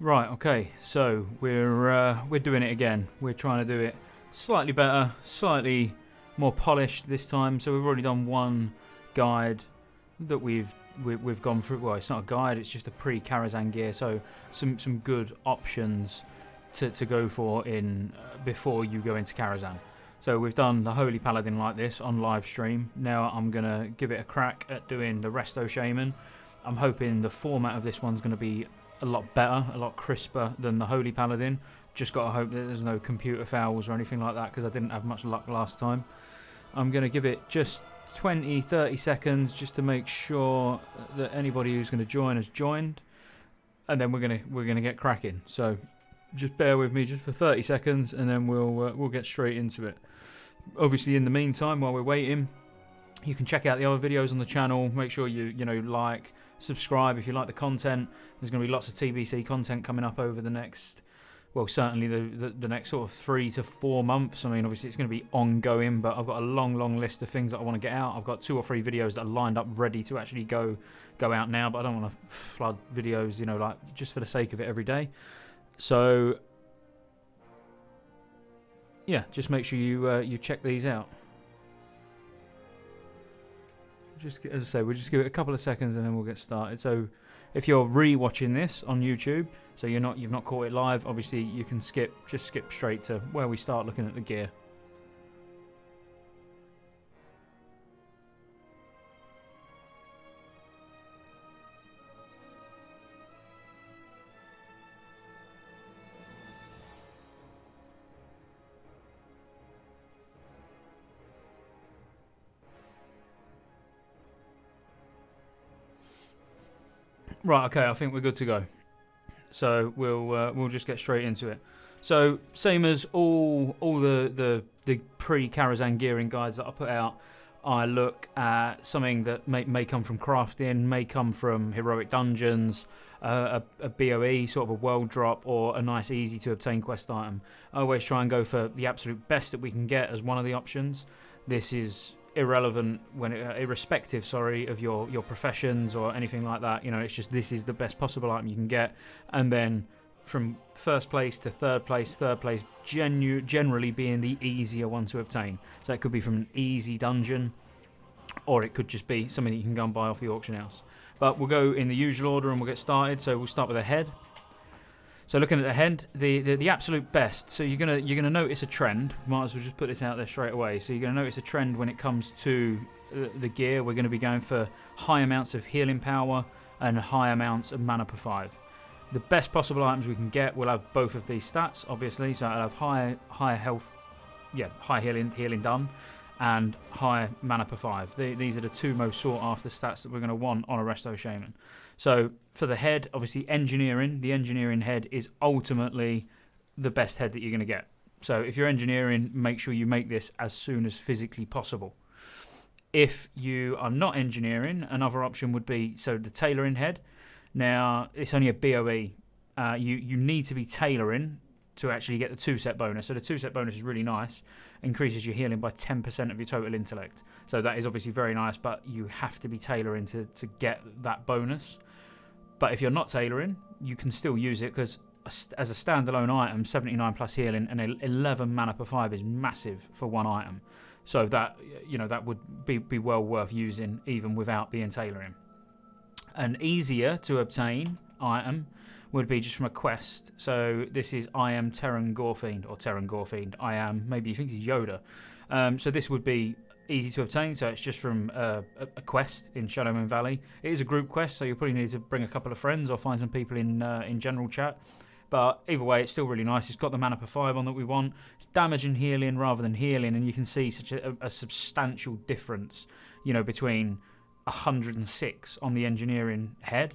Right, okay, so we're doing it again. We're trying to do it slightly better, slightly more polished this time. So we've already done one guide that we've gone through. Well, it's not a guide; it's just a pre-Karazhan gear. So some good options to go for in before you go into Karazhan. So we've done the Holy Paladin like this on live stream. Now I'm gonna give it a crack at doing the Resto Shaman. I'm hoping the format of this one's gonna be a lot better, a lot crisper than the Holy Paladin. Just got to hope that there's no computer fouls or anything like that because I didn't have much luck last time. I'm going to give it just 20-30 seconds just to make sure that anybody who's going to join has joined, and then we're going to get cracking. So just bear with me just for 30 seconds and then we'll get straight into it. Obviously in the meantime, while we're waiting, you can check out the other videos on the channel. Make sure you like, subscribe if you like the content. There's going to be lots of TBC content coming up over the next, well, certainly the next sort of 3 to 4 months. I mean, obviously it's going to be ongoing, but I've got a long list of things that I want to get out. I've got 2 or 3 videos that are lined up ready to actually go out now, but I don't want to flood videos, like just for the sake of it every day. So yeah, just make sure you check these out. Just as I say, we'll just give it a couple of seconds and then we'll get started. So if you're re-watching this on YouTube, so you've not caught it live, obviously you can skip straight to where we start looking at the gear. Right, okay, I think we're good to go. So we'll just get straight into it. So same as all the pre-Karazhan gearing guides that I put out, I look at something that may come from crafting, may come from heroic dungeons, a BOE, sort of a world drop, or a nice easy to obtain quest item. I always try and go for the absolute best that we can get as one of the options. This is irrelevant irrespective of your professions or anything like that. It's just this is the best possible item you can get, and then from first place to third place generally being the easier one to obtain. So it could be from an easy dungeon, or it could just be something that you can go and buy off the auction house. But we'll go in the usual order and we'll get started. So we'll start with the head. So looking at the head, the absolute best. So you're gonna notice a trend. Might as well just put this out there straight away. So you're gonna notice a trend when it comes to the gear. We're gonna be going for high amounts of healing power and high amounts of mana per 5. The best possible items we can get will have both of these stats, obviously. So I'll have high health, high healing done, and high mana per 5. These are the 2 most sought after stats that we're gonna want on a Resto Shaman. So for the head, obviously the engineering head is ultimately the best head that you're going to get. So if you're engineering, make sure you make this as soon as physically possible. If you are not engineering, another option would be the tailoring head. Now, it's only a BOE. You need to be tailoring to actually get the 2-set bonus. So the 2-set bonus is really nice. Increases your healing by 10% of your total intellect. So that is obviously very nice, but you have to be tailoring to get that bonus. But if you're not tailoring, you can still use it because as a standalone item, 79 plus healing and 11 mana per 5 is massive for one item. So that that would be well worth using even without being tailoring. An easier to obtain item would be just from a quest. So this is I am Terran Gorefiend, or Terran Gorefiend. I am, maybe you think he's Yoda. So this would be easy to obtain, so it's just from a quest in Shadowmoon Valley. It is a group quest, so you'll probably need to bring a couple of friends or find some people in general chat. But either way, it's still really nice. It's got the mana per 5 on that we want. It's damage and healing rather than healing, and you can see such a substantial difference, between 106 on the engineering head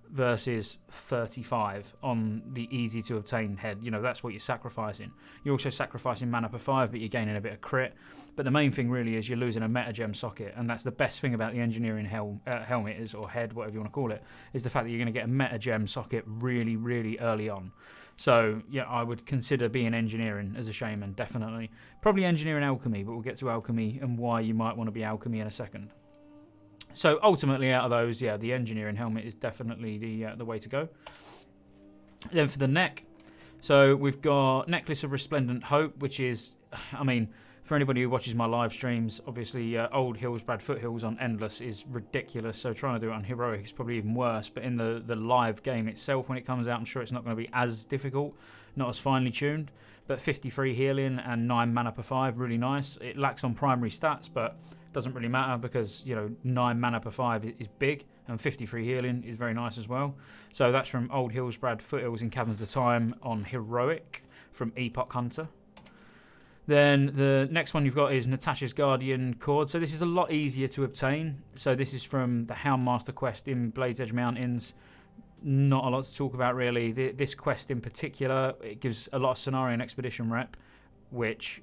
versus 35 on the easy to obtain head. That's what you're sacrificing. You're also sacrificing mana per 5, but you're gaining a bit of crit. But the main thing really is you're losing a meta gem socket, and that's the best thing about the engineering helmet is, or head, whatever you want to call it, is the fact that you're going to get a meta gem socket really early on. So yeah, I would consider being engineering as a shaman, definitely. Probably engineering alchemy, but we'll get to alchemy and why you might want to be alchemy in a second. So ultimately, out of those, the engineering helmet is definitely the way to go. Then for the neck, so we've got Necklace of Resplendent Hope, which is, I mean, for anybody who watches my live streams, obviously old Hillsbrad Foothills on Endless is ridiculous, so trying to do it on Heroic is probably even worse, but in the live game itself, when it comes out, I'm sure it's not going to be as difficult, not as finely tuned, but 53 healing and 9 mana per 5, really nice. It lacks on primary stats, but doesn't really matter because, 9 mana per 5 is big, and 53 healing is very nice as well. So that's from Old Hillsbrad Foothills in Caverns of Time on Heroic from Epoch Hunter. Then the next one you've got is Natasha's Guardian Cord. So this is a lot easier to obtain. So this is from the Houndmaster quest in Blade's Edge Mountains. Not a lot to talk about really. This quest in particular, it gives a lot of Scenario and Expedition rep, which,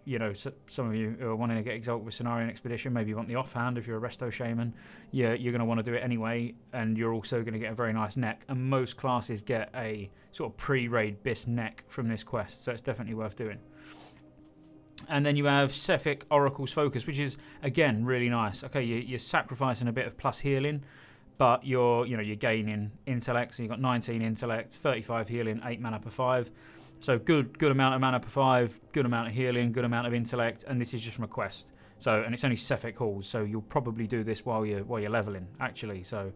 some of you who are wanting to get Exalted with Scenario and Expedition, maybe you want the offhand if you're a Resto Shaman. You're going to want to do it anyway, and you're also going to get a very nice neck. And most classes get a sort of pre-raid Bis neck from this quest, so it's definitely worth doing. And then you have Sephic Oracle's Focus, which is, again, really nice. Okay, you're sacrificing a bit of plus healing, but you're gaining intellect. So you've got 19 intellect, 35 healing, 8 mana per 5. So good amount of mana per 5, good amount of healing, good amount of intellect, and this is just from a quest. So, and it's only Sephic halls, so you'll probably do this while you're leveling, actually. So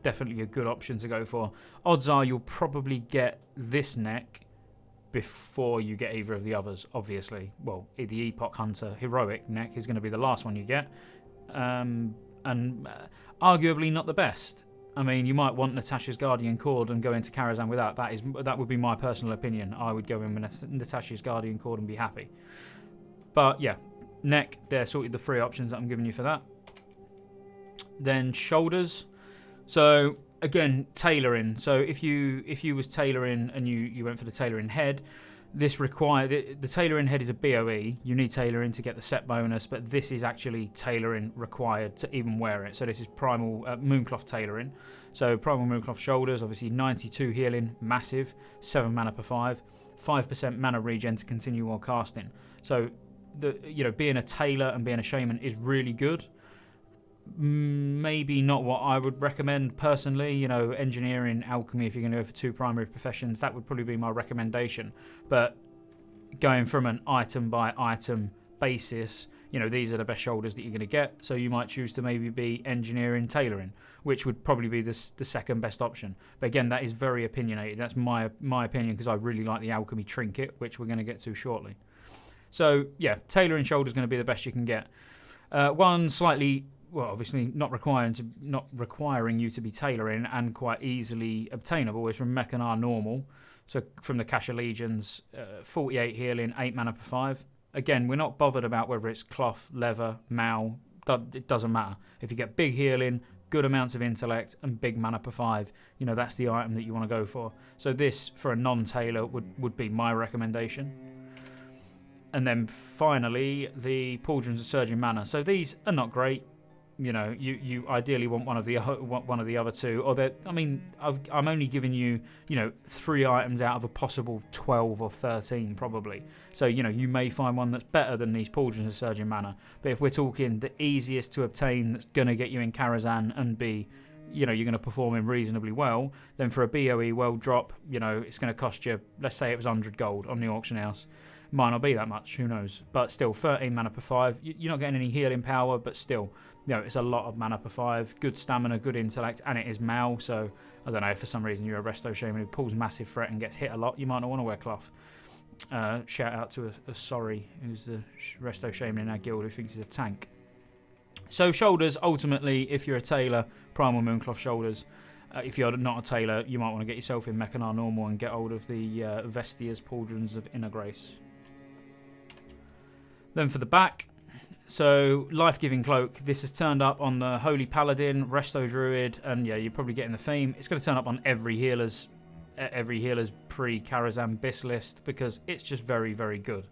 definitely a good option to go for. Odds are you'll probably get this neck before you get either of the others, obviously. Well, the Epoch Hunter Heroic neck is going to be the last one you get, and arguably not the best. I mean, you might want Natasha's Guardian Cord and go into Karazhan with that. That would be my personal opinion. I would go in with Natasha's Guardian Cord and be happy. But yeah, neck, they're sort of the 3 options that I'm giving you for that. Then shoulders. So again, tailoring. So if you was tailoring and you went for the tailoring head, this require the tailoring head is a BOE. You need tailoring to get the set bonus, but this is actually tailoring required to even wear it. So this is primal Mooncloth tailoring. So primal Mooncloth shoulders, obviously 92 healing, massive, 7 mana per 5, 5% mana regen to continue while casting. So being a tailor and being a shaman is really good. Maybe not what I would recommend personally. Engineering, alchemy, if you're going to go for 2 primary professions, that would probably be my recommendation. But going from an item by item basis, these are the best shoulders that you're going to get. So you might choose to maybe be engineering, tailoring, which would probably be the second best option. But again, that is very opinionated. That's my opinion, because I really like the alchemy trinket, which we're going to get to shortly. So yeah, tailoring shoulder is going to be the best you can get. One slightly, well, obviously not requiring you to be tailoring and quite easily obtainable is from Mekanar Normal. So from the Cache of Legions, 48 healing, 8 mana per 5. Again, we're not bothered about whether it's cloth, leather, mal. It doesn't matter. If you get big healing, good amounts of intellect, and big mana per 5, that's the item that you want to go for. So this, for a non-tailor, would be my recommendation. And then finally, the Pauldrons of Surging Mana. So these are not great. You ideally want one of the other 2. Or I'm only giving you 3 items out of a possible 12 or 13 probably. So you may find one that's better than these Pauldrons of Surging Mana. But if we're talking the easiest to obtain, that's gonna get you in Karazhan and be, you're gonna perform in reasonably well, then for a BOE world drop, it's gonna cost you, let's say it was 100 gold on the auction house. Might not be that much, who knows? But still, 13 mana per 5. You're not getting any healing power, but still, it's a lot of mana per 5. Good stamina, good intellect, and it is Mal. So I don't know, if for some reason you're a Resto Shaman who pulls massive threat and gets hit a lot, you might not want to wear cloth. Shout out to a Sorry, who's the Resto Shaman in our guild who thinks he's a tank. So shoulders, ultimately, if you're a tailor, primal Mooncloth shoulders. If you're not a tailor, you might want to get yourself in Mekanar Normal and get hold of the Vestia's Pauldrons of Inner Grace. Then for the back, so Life-Giving Cloak. This has turned up on the Holy Paladin, Resto Druid, and yeah, you're probably getting the theme. It's going to turn up on every healer's pre-Karazhan Bis list, because it's just very, very good.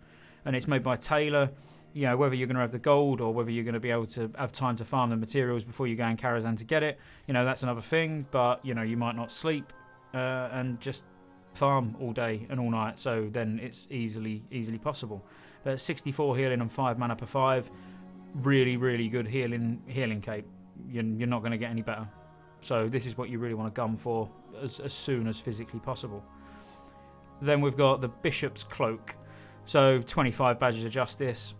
And it's made by Taylor. Whether you're going to have the gold or whether you're going to be able to have time to farm the materials before you go in Karazhan to get it, that's another thing. But, you might not sleep and just farm all day and all night. So then it's easily possible. But 64 healing and 5 mana per 5, really, really good healing cape. You're not going to get any better. So this is what you really want to gun for. as soon as physically possible. Then we've got the Bishop's Cloak. So 25 Badges of Justice.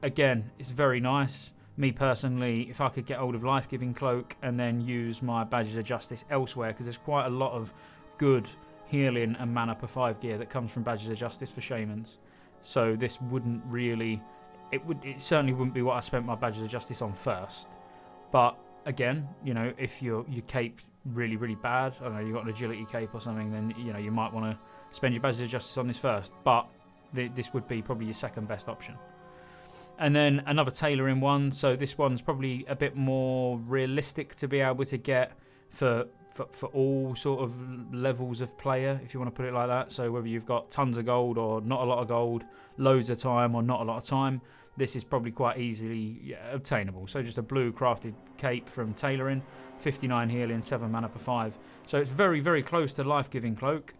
Again, it's very nice. Me personally, if I could get hold of Life-Giving Cloak and then use my Badges of Justice elsewhere, because there's quite a lot of good healing and mana per 5 gear that comes from Badges of Justice for Shamans. So this wouldn't really... It certainly wouldn't be what I spent my Badges of Justice on first. But again, you know, if your cape really, really bad, I don't know, you've got an agility cape or something, then, you know, you might want to spend your Badges of Justice on this first. But this would be probably your second best option. And then another tailoring one. So this one's probably a bit more realistic to be able to get for all sort of levels of player, if you want to put it like that. So whether you've got tons of gold or not a lot of gold, loads of time or not a lot of time, this is probably quite easily obtainable. So just a blue crafted cape from tailoring, 59 healing, 7 mana per 5. So it's very, very close to Life-Giving Cloak.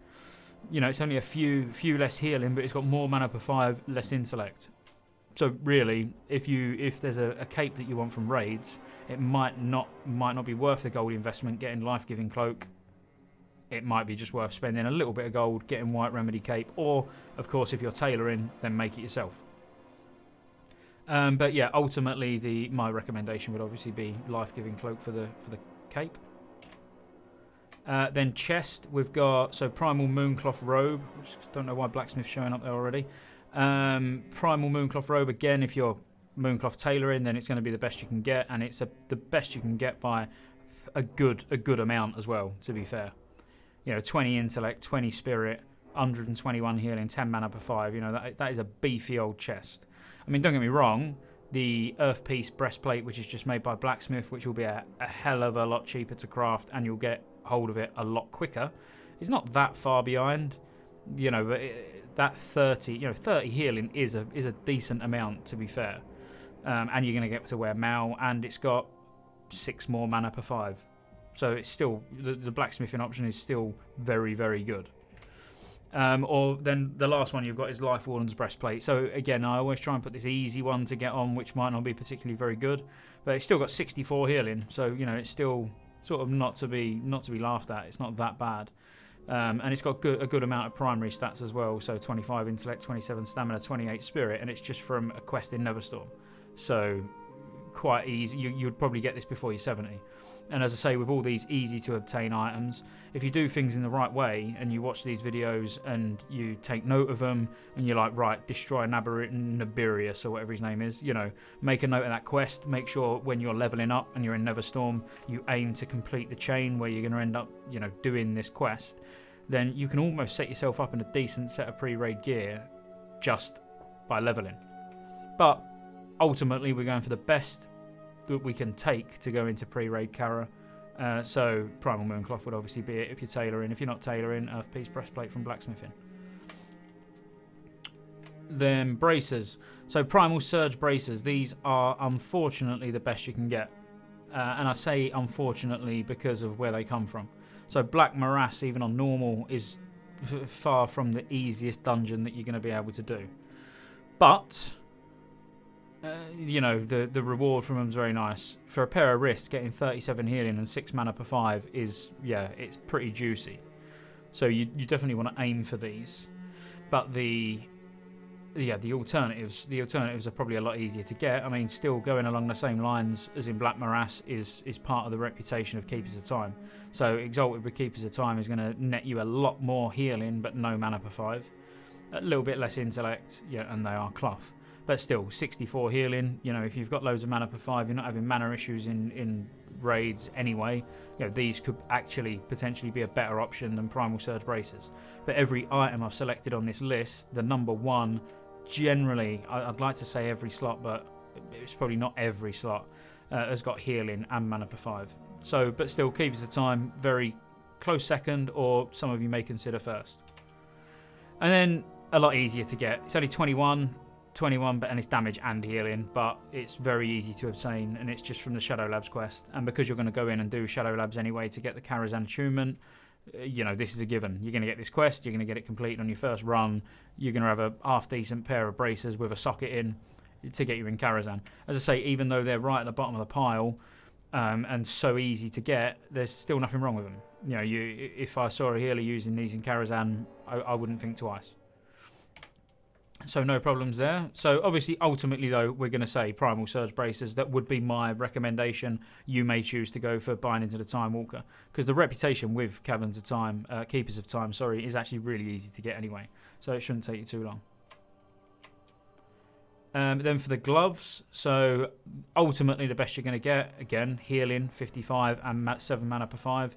You know, it's only a few less healing, but it's got more mana per 5, less intellect. So really, if there's a cape that you want from raids, it might not be worth the gold investment getting Life-Giving Cloak. It might be just worth spending a little bit of gold getting White Remedy Cape, or of course if you're tailoring, then make it yourself. But yeah, ultimately my recommendation would obviously be Life-Giving Cloak for the cape. Then chest, we've got Primal Mooncloth Robe, which don't know why Blacksmith's showing up there already. Primal Mooncloth Robe, again, if you're Mooncloth tailoring, then it's going to be the best you can get, and it's the best you can get by a good amount as well, to be fair. You know, 20 intellect, 20 spirit, 121 healing, 10 mana per 5. You know, that is a beefy old chest. I mean, don't get me wrong, the Earth Piece breastplate, which is just made by Blacksmith, which will be a hell of a lot cheaper to craft, and you'll get hold of it a lot quicker, is not that far behind. You know, but that 30 healing is a decent amount, to be fair. And you're going to get to wear Mal, and it's got 6 more mana per 5. So it's still, the blacksmithing option is still very, very good. Or then the last one you've got is Life Warden's Breastplate. So again, I always try and put this easy one to get on, which might not be particularly very good, but it's still got 64 healing. So, you know, it's still sort of not to be laughed at. It's not that bad. And it's got a good amount of primary stats as well. So 25 intellect, 27 stamina, 28 spirit, and it's just from a quest in Neverstorm. So quite easy. You'd probably get this before you're 70. And as I say, with all these easy to obtain items, if you do things in the right way and you watch these videos and you take note of them and you're like, right, destroy Nabirius or whatever his name is, you know, make a note of that quest. Make sure when you're leveling up and you're in Neverstorm, you aim to complete the chain where you're going to end up, you know, doing this quest. Then you can almost set yourself up in a decent set of pre-raid gear just by leveling. But ultimately, we're going for the best that we can take to go into pre-raid Kara. So Primal Mooncloth would obviously be it if you're tailoring. If you're not tailoring, Earth Piece Breastplate from Blacksmithing. Then bracers. So Primal Surge bracers. These are unfortunately the best you can get. And I say unfortunately because of where they come from. So Black Morass, even on normal, is far from the easiest dungeon that you're going to be able to do. But you know, the reward from them is very nice. For a pair of wrists, getting 37 healing and 6 mana per 5 is, yeah, it's pretty juicy. So you definitely want to aim for these. But the alternatives are probably a lot easier to get. I mean, still going along the same lines as in Black Morass is part of the reputation of Keepers of Time. So Exalted with Keepers of Time is going to net you a lot more healing, but no mana per 5. A little bit less intellect, yeah, and they are cloth. But still, 64 healing. You know, if you've got loads of mana per 5, you're not having mana issues in raids anyway. You know, these could actually potentially be a better option than Primal Surge bracers. But every item I've selected on this list, the number one, generally, I'd like to say every slot, but it's probably not every slot, has got healing and mana per 5. So, but still, Keepers of Time, very close second, or some of you may consider first. And then a lot easier to get. It's only 21, but and it's damage and healing, but it's very easy to obtain, and it's just from the Shadow Labs quest. And because you're going to go in and do Shadow Labs anyway to get the Karazhan attunement, you know, this is a given. You're going to get this quest, you're going to get it complete on your first run, you're going to have a half-decent pair of bracers with a socket in to get you in Karazhan. As I say, even though they're right at the bottom of the pile, and so easy to get, there's still nothing wrong with them. You know, if I saw a healer using these in Karazhan, I wouldn't think twice. So no problems there. So obviously, ultimately though, we're going to say Primal Surge Bracers. That would be my recommendation. You may choose to go for Bind into the Time Walker, because the reputation with Caverns of Time, Keepers of Time, sorry, is actually really easy to get anyway. So it shouldn't take you too long. Then for the gloves, so ultimately the best you're going to get, again, healing, 55 and 7 mana per 5,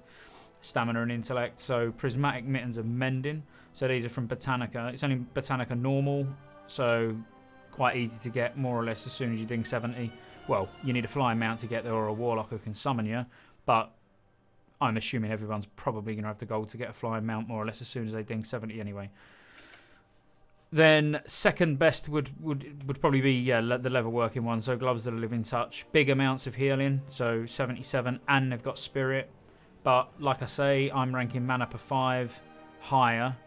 stamina and intellect. So prismatic mittens of mending. So these are from Botanica. It's only Botanica normal, so quite easy to get more or less as soon as you ding 70. Well, you need a flying mount to get there or a warlock who can summon you, but I'm assuming everyone's probably going to have the gold to get a flying mount more or less as soon as they ding 70 anyway. Then second best would probably be the leather working one. So gloves that are living touch, big amounts of healing, so 77, and they've got spirit. But like I say, I'm ranking mana per 5 higher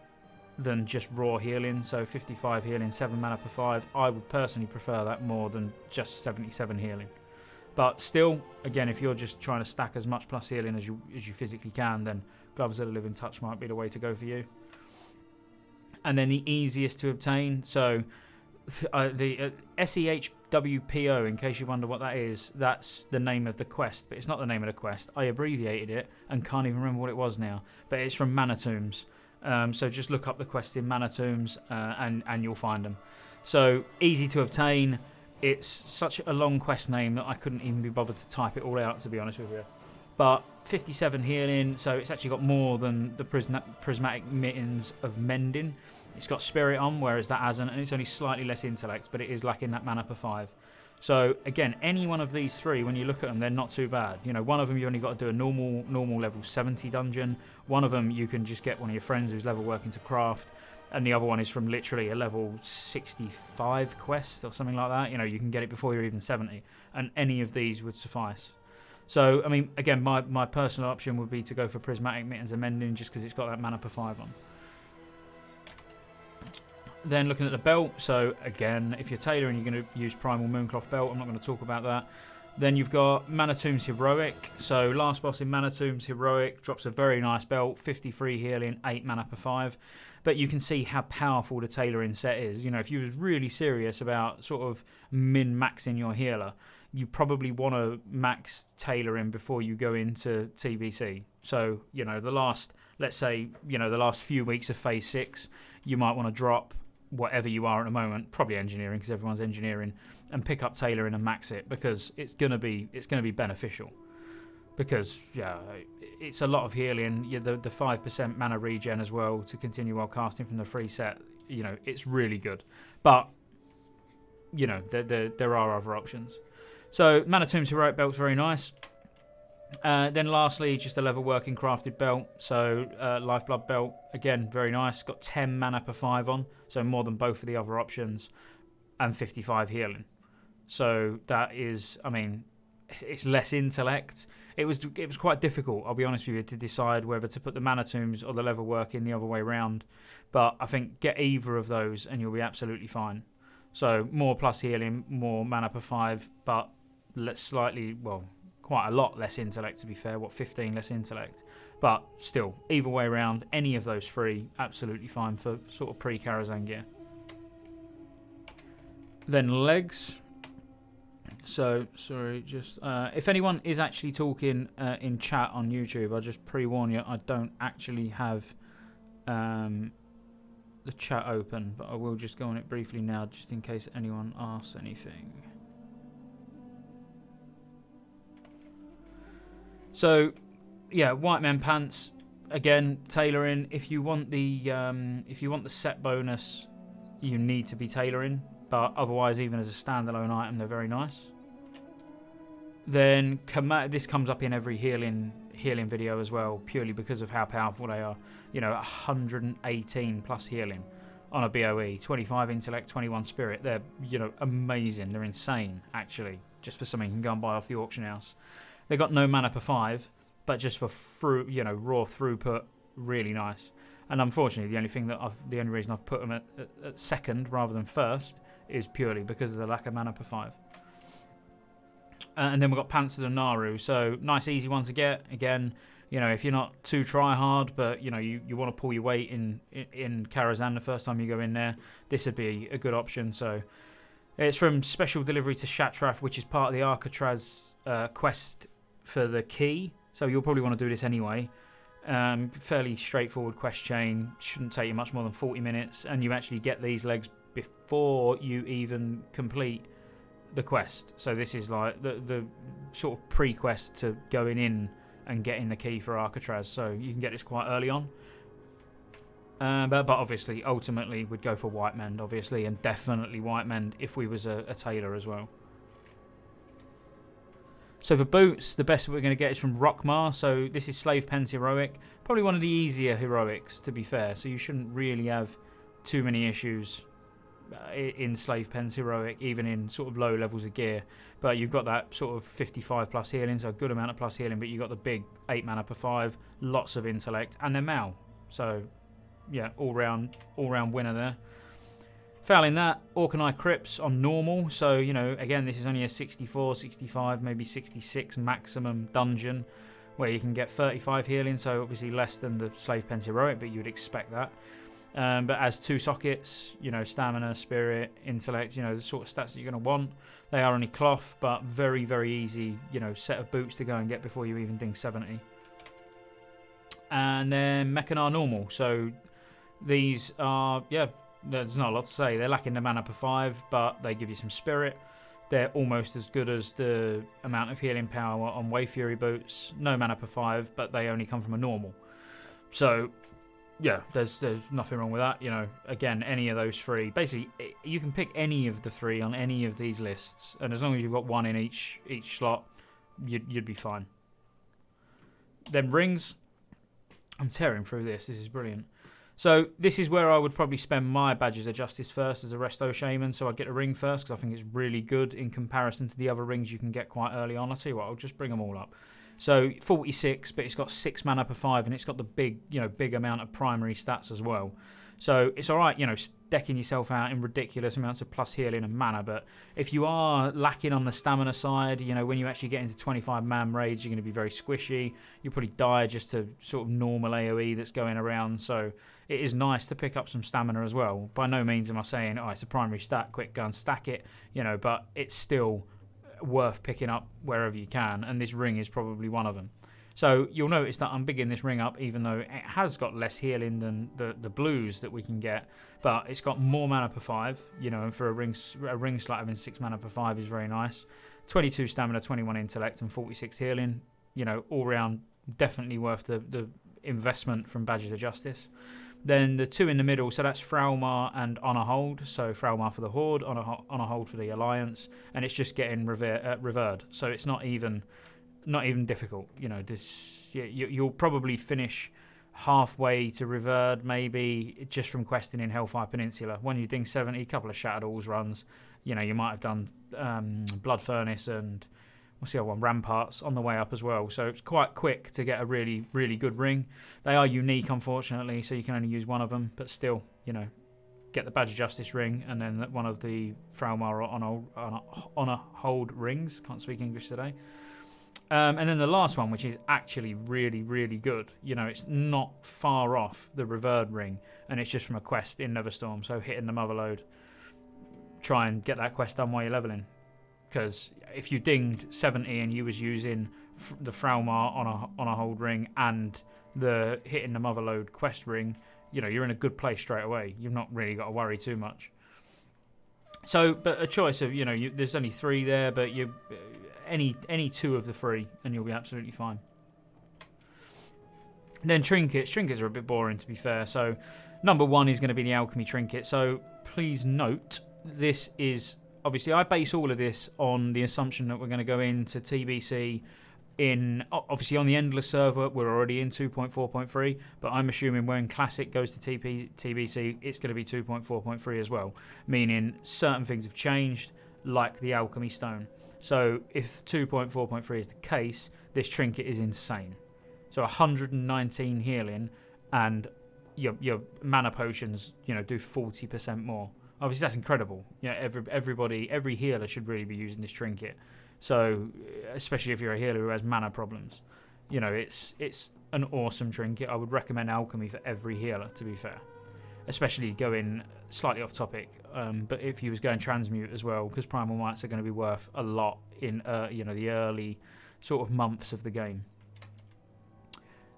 than just raw healing. So 55 healing, 7 mana per 5. I would personally prefer that more than just 77 healing. But still, again, if you're just trying to stack as much plus healing as you physically can, then gloves that are living touch might be the way to go for you. And then the easiest to obtain, so the SEHWPO, in case you wonder what that is, that's the name of the quest, but it's not the name of the quest. I abbreviated it and can't even remember what it was now, but it's from Mana Tombs. So just look up the quest in Mana Tombs and you'll find them. So easy to obtain. It's such a long quest name that I couldn't even be bothered to type it all out, to be honest with you. But 57 healing, so it's actually got more than the prismatic mittens of mending. It's got spirit on, whereas that hasn't, and it's only slightly less intellect, but it is lacking that mana per 5. So again, any one of these three, when you look at them, they're not too bad. You know, one of them you only got to do a normal level 70 dungeon. One of them you can just get one of your friends who's level working to craft, and the other one is from literally a level 65 quest or something like that. You know, you can get it before you're even 70, and any of these would suffice. So, I mean, again, my personal option would be to go for Prismatic Mittens and Mending, just because it's got that mana per 5 on. Then looking at the belt, so again, if you're tailoring, you're going to use Primal Mooncloth Belt. I'm not going to talk about that. Then you've got Mana Tombs Heroic. So last boss in Mana Tombs Heroic drops a very nice belt, 53 healing, 8 mana per 5. But you can see how powerful the tailoring set is. You know, if you was really serious about sort of min-maxing your healer, you probably want to max tailoring before you go into TBC. So, you know, let's say, the last few weeks of Phase 6, you might want to drop whatever you are at the moment, probably engineering because everyone's engineering, and pick up tailoring and max it, because it's gonna be beneficial. Because it's a lot of healing. The 5% mana regen as well to continue while casting from the free set. You know, it's really good. But you know, there are other options. So Mana Tombs Heroic Belt's very nice. Then lastly, just a level working crafted belt. So Lifeblood Belt, again, very nice. Got 10 mana per 5 on, so more than both of the other options, and 55 healing. So that is, I mean, it's less intellect. It was quite difficult, I'll be honest with you, to decide whether to put the Mana Tombs or the level working the other way around. But I think get either of those and you'll be absolutely fine. So more plus healing, more mana per 5, but quite a lot less intellect, to be fair. 15 less intellect? But still, either way around, any of those three, absolutely fine for sort of pre-Karazhan gear. Then legs. So, sorry, just... if anyone is actually talking in chat on YouTube, I'll just pre-warn you, I don't actually have the chat open, but I will just go on it briefly now, just in case anyone asks anything. So, yeah, White Man Pants, again, tailoring. If you want the set bonus, you need to be tailoring, but otherwise, even as a standalone item, they're very nice. Then this comes up in every healing video as well, purely because of how powerful they are. You know, 118 plus healing on a BOE, 25 intellect, 21 spirit. They're, amazing. They're insane, actually, just for something you can go and buy off the auction house. They got no mana per 5, but just for raw throughput, really nice. And unfortunately, the only reason I've put them at second rather than first is purely because of the lack of mana per 5. And then we've got Panzer and Naru. So nice, easy one to get. Again, if you're not too try hard, but you want to pull your weight in Karazhan the first time you go in there, this would be a good option. So it's from special delivery to Shatraf, which is part of the Alcatraz quest for the key. So you'll probably want to do this anyway. Fairly straightforward quest chain. Shouldn't take you much more than 40 minutes, and you actually get these legs before you even complete the quest. So this is like the sort of pre-quest to going in and getting the key for Alcatraz. So you can get this quite early on. But obviously, ultimately, we'd go for White Mend, obviously, and definitely White Mend if we was a tailor as well. So for boots, the best we're going to get is from Rockmar. So this is Slave Pen's Heroic. Probably one of the easier heroics, to be fair. So you shouldn't really have too many issues in Slave Pen's Heroic, even in sort of low levels of gear. But you've got that sort of 55 plus healing, so a good amount of plus healing. But you've got the big 8 mana per 5, lots of intellect, and they're Mal. So yeah, all round winner there. Failing that, Orkanai Crypts on normal. So, again, this is only a 64, 65, maybe 66 maximum dungeon where you can get 35 healing. So, obviously less than the Slave Pen's Heroic, but you would expect that. But as 2 sockets, stamina, spirit, intellect, the sort of stats that you're going to want. They are only cloth, but very, very easy, set of boots to go and get before you even ding 70. And then Mechanar normal. So, these are, there's not a lot to say. They're lacking the mana per 5, but they give you some spirit. They're almost as good as the amount of healing power on Wave Fury boots. No mana per 5, but they only come from a normal. So, yeah, there's nothing wrong with that. Again, any of those 3. Basically, you can pick any of the 3 on any of these lists, and as long as you've got 1 in each slot, you'd be fine. Then rings. I'm tearing through this. This is brilliant. So this is where I would probably spend my Badges of Justice first as a Resto Shaman. So I'd get a ring first because I think it's really good in comparison to the other rings you can get quite early on. I'll tell you what, I'll just bring them all up. So 46, but it's got 6 mana per 5, and it's got the big amount of primary stats as well. So it's all right, decking yourself out in ridiculous amounts of plus healing and mana. But if you are lacking on the stamina side, when you actually get into 25-man raids, you're going to be very squishy. You'll probably die just to sort of normal AoE that's going around. So it is nice to pick up some stamina as well. By no means am I saying, it's a primary stat, quick go and stack it, but it's still worth picking up wherever you can. And this ring is probably one of them. So you'll notice that I'm bigging this ring up, even though it has got less healing than the blues that we can get, but it's got more mana per 5, and for a ring slot having 6 mana per 5 is very nice. 22 stamina, 21 intellect, and 46 healing. All round definitely worth the investment from Badges of Justice. Then the 2 in the middle, so that's Fraumar and Honor Hold. So Fraumar for the Horde, Honor Hold for the Alliance, and it's just getting revered. So it's not even difficult. You'll probably finish halfway to Revered, maybe, just from questing in Hellfire Peninsula. When you ding 70, a couple of Shattered Halls runs, you might have done Blood Furnace and what's the other one, Ramparts on the way up as well. So it's quite quick to get a really, really good ring. They are unique, unfortunately, so you can only use one of them, but still, get the Badge of Justice ring and then one of the Fraumar Honor Hold rings. Can't speak English today. And then the last one, which is actually really, really good. It's not far off the Revered ring, and it's just from a quest in Neverstorm. So hitting the Motherlode, try and get that quest done while you're leveling. Because if you dinged 70 and you was using the Fraumar on a hold ring and the hitting the Motherlode quest ring, you're in a good place straight away. You've not really got to worry too much. So, but a choice of, there's only 3 there, but you... Any 2 of the 3 and you'll be absolutely fine. Then trinkets. Trinkets are a bit boring, to be fair. So number 1 is going to be the alchemy trinket. So please note, this is obviously, I base all of this on the assumption that we're going to go into TBC obviously on the Endless server. We're already in 2.4.3, but I'm assuming when Classic goes to TBC, it's going to be 2.4.3 as well, meaning certain things have changed, like the alchemy stone. So if 2.4.3 is the case, this trinket is insane. So 119 healing, and your mana potions, do 40% more. Obviously, that's incredible. Every healer should really be using this trinket. So, especially if you're a healer who has mana problems, you know, it's an awesome trinket. I would recommend alchemy for every healer, to be fair. Especially going slightly off topic, but if you was going transmute as well, because primal mites are going to be worth a lot in you know, the early sort of months of the game.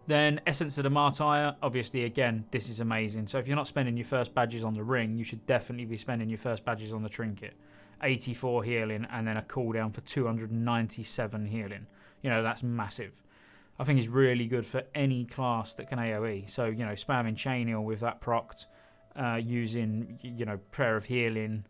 Then Essence of the Martyr, obviously, again, this is amazing. So if you're not spending your first badges on the ring, you should definitely be spending your first badges on the trinket. 84 healing and then a cooldown for 297 healing. You know, that's massive. I think it's really good for any class that can AoE. So, you know, spamming chain heal with that procced, using, you know, Prayer of Healing,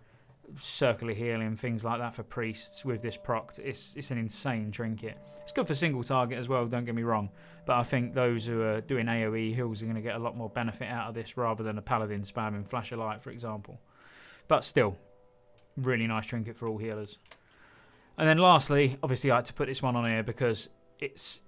Circular Healing, things like that for priests with this procced. It's an insane trinket. It's good for single target as well, don't get me wrong. But I think those who are doing AoE heals are going to get a lot more benefit out of this rather than a paladin spamming Flash of Light, for example. But still, really nice trinket for all healers. And then lastly, obviously I had to put this one on here because it's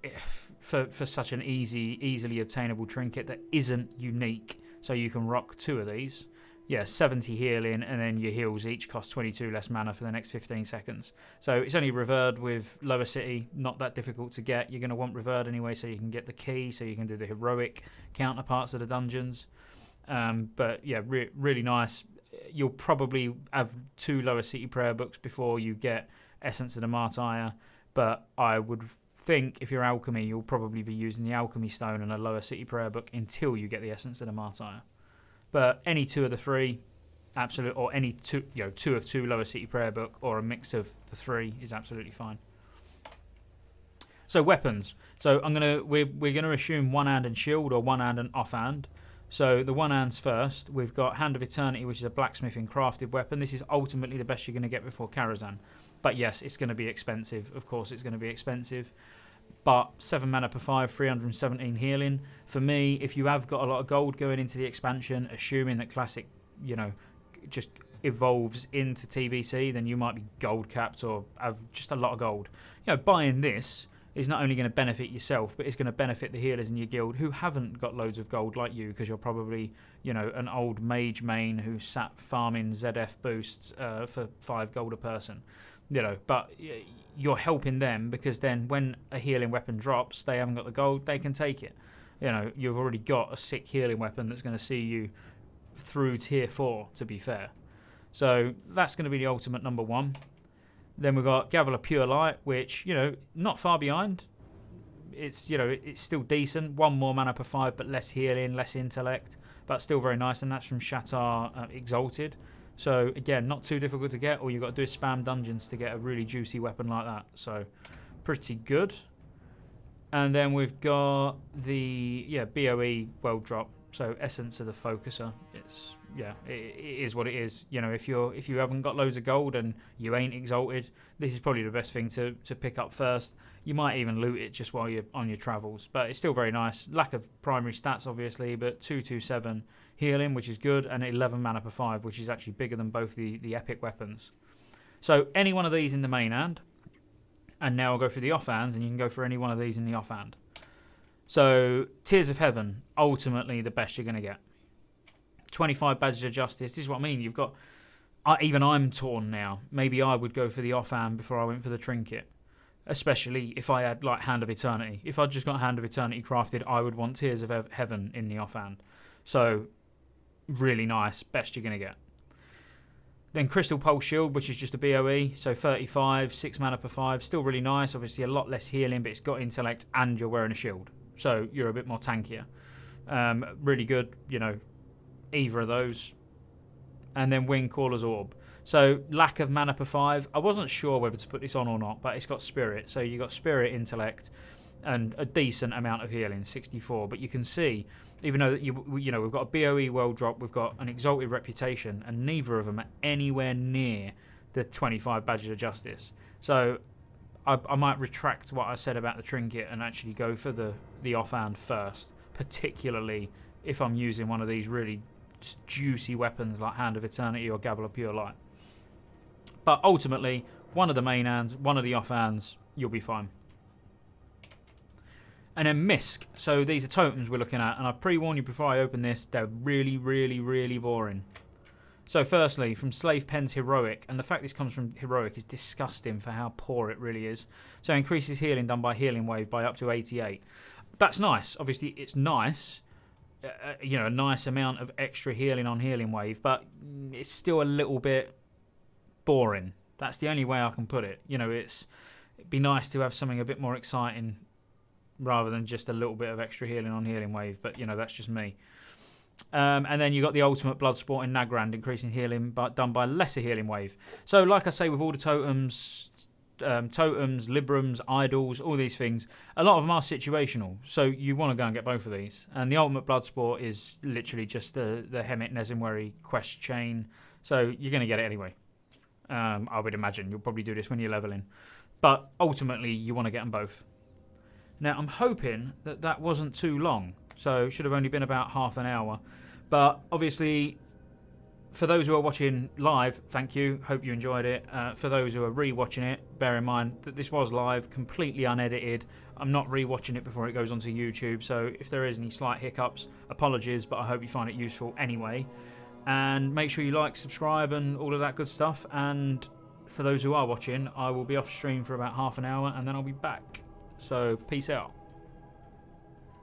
for such an easily obtainable trinket that isn't unique. So you can rock 2 of these. Yeah, 70 healing, and then your heals each cost 22 less mana for the next 15 seconds. So it's only revered with Lower City, not that difficult to get. You're going to want revered anyway, so you can get the key, so you can do the heroic counterparts of the dungeons. But yeah, really nice. You'll probably have 2 Lower City prayer books before you get Essence of the Martyr, but I would think if you're alchemy, you'll probably be using the alchemy stone and a Lower City prayer book until you get the Essence of the Martyr. But any 2 of the 3, absolute, or any 2, you know, 2 of 2 Lower City prayer book, or a mix of the 3 is absolutely fine. So weapons. So we're gonna assume one hand and shield, or one hand and offhand. So the one hands first. We've got Hand of Eternity, which is a blacksmithing crafted weapon. This is ultimately the best you're gonna get before Karazhan. But yes, it's gonna be expensive. Of course, it's gonna be expensive. But 7 mana per 5, 317 healing. For me, if you have got a lot of gold going into the expansion, assuming that Classic, you know, just evolves into TBC, then you might be gold capped or have just a lot of gold. You know, buying this is not only going to benefit yourself, but it's going to benefit the healers in your guild who haven't got loads of gold like you, because you're probably, you know, an old mage main who sat farming ZF boosts for 5 gold a person. You know, but you're helping them, because then when a healing weapon drops, they haven't got the gold, they can take it. You know, you've already got a sick healing weapon that's going to see you through tier 4, to be fair. So that's going to be the ultimate number 1. Then we've got Gavel of Pure Light, which, you know, not far behind. It's, you know, it's still decent. 1 more mana per 5, but less healing, less intellect, but still very nice. And that's from Shatar Exalted. So again, not too difficult to get. All you've got to do is spam dungeons to get a really juicy weapon like that. So pretty good. And then we've got the BOE world drop. So Essence of the Focuser. It's it is what it is. You know, if you haven't got loads of gold and you ain't exalted, this is probably the best thing to pick up first. You might even loot it just while you're on your travels, but it's still very nice. Lack of primary stats, obviously, but 227 healing, which is good, and 11 mana per 5, which is actually bigger than both the epic weapons. So any one of these in the main hand, and now I'll go through the offhands, and you can go for any one of these in the offhand. So Tears of Heaven, ultimately the best you're going to get. 25 Badges of Justice. This is what I mean. You've got, even I'm torn now. Maybe I would go for the offhand before I went for the trinket, especially if I had like Hand of Eternity. If I'd just got Hand of Eternity crafted, I would want Tears of Heaven in the offhand. So really nice, best you're going to get. Then Crystal Pulse Shield, which is just a BOE, so 35, 6 mana per 5, still really nice. Obviously a lot less healing, but it's got intellect and you're wearing a shield, so you're a bit more tankier. Really good, you know, either of those. And then Wing Caller's Orb. So lack of mana per 5. I wasn't sure whether to put this on or not, but it's got Spirit. So you got Spirit, Intellect, and a decent amount of healing, 64. But you can see, even though you know we've got a BOE world drop, we've got an Exalted Reputation, and neither of them are anywhere near the 25 Badges of Justice. So I might retract what I said about the trinket and actually go for the offhand first, particularly if I'm using one of these really juicy weapons like Hand of Eternity or Gavel of Pure Light. But ultimately, one of the main hands, one of the offhands, you'll be fine. And then Misc. So these are totems we're looking at, and I pre-warned you before I open this, they're really, really, really boring. So firstly, from Slave Pen's Heroic, and the fact this comes from Heroic is disgusting for how poor it really is. So increases healing done by Healing Wave by up to 88. That's nice. Obviously, it's nice. A nice amount of extra healing on Healing Wave, but it's still a little bit boring. That's the only way I can put it. It'd be nice to have something a bit more exciting rather than just a little bit of extra healing on Healing Wave, but that's just me. And then you got the ultimate Bloodsport in Nagrand, increasing healing but done by lesser Healing Wave. So like I say, with all the totems, Librams, idols, all these things, a lot of them are situational, so you want to go and get both of these. And the ultimate Bloodsport is literally just the Hemet Nezimweri quest chain, so you're going to get it anyway. I would imagine you'll probably do this when you're leveling, but ultimately you want to get them both. Now I'm hoping that wasn't too long, so it should have only been about half an hour, but obviously for those who are watching live, thank you. Hope you enjoyed it. For those who are re-watching it, bear in mind that this was live, completely unedited. I'm not re-watching it before it goes onto YouTube, so if there is any slight hiccups, apologies, but I hope you find it useful anyway. And make sure you like, subscribe, and all of that good stuff. And for those who are watching, I will be off stream for about half an hour, and then I'll be back. So, peace out.